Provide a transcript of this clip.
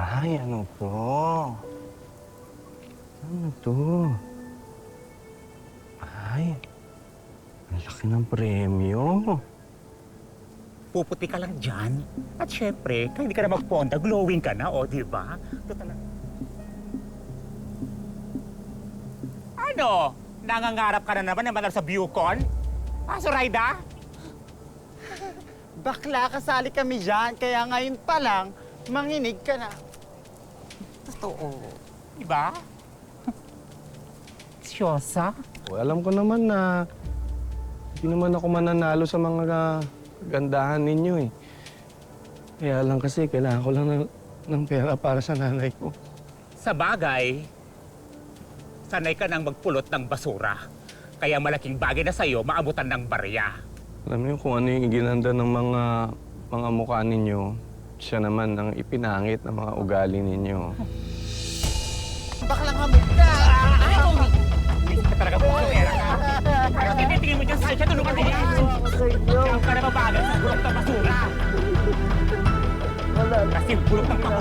Ay, ano to? Ano to? Ay, ang laki ng premyo. Puputi ka lang dyan. At syempre, kaya hindi ka na magponda, glowing ka na, o, di ba? Total na. Ano? Nangangarap ka na naman na manalo sa Bucon? Zoraida? Bakla, kasali kami dyan. Kaya ngayon pa lang, manginig ka na. Totoo. Di ba? Siyosa? Alam ko naman na hindi naman ako mananalo sa mga gandahan ninyo eh. Kaya lang kasi kailangan ko lang ng pera para sa nanay ko. Sa bagay, sanay ka nang magpulot ng basura. Kaya malaking bagay na sa'yo, maabutan ng barya. Alam niyo kung ano yung ginanda ng mga mukha ninyo, siya naman ang ipinangit ng mga ugali ninyo. Baklang hamog ka! Hindi ka talaga pera ka. Ano tinitingin mo dyan sa siya? Tulungan mo yan! Kaya ka na mabagal sa bulok ng basura. Kasi bulok ng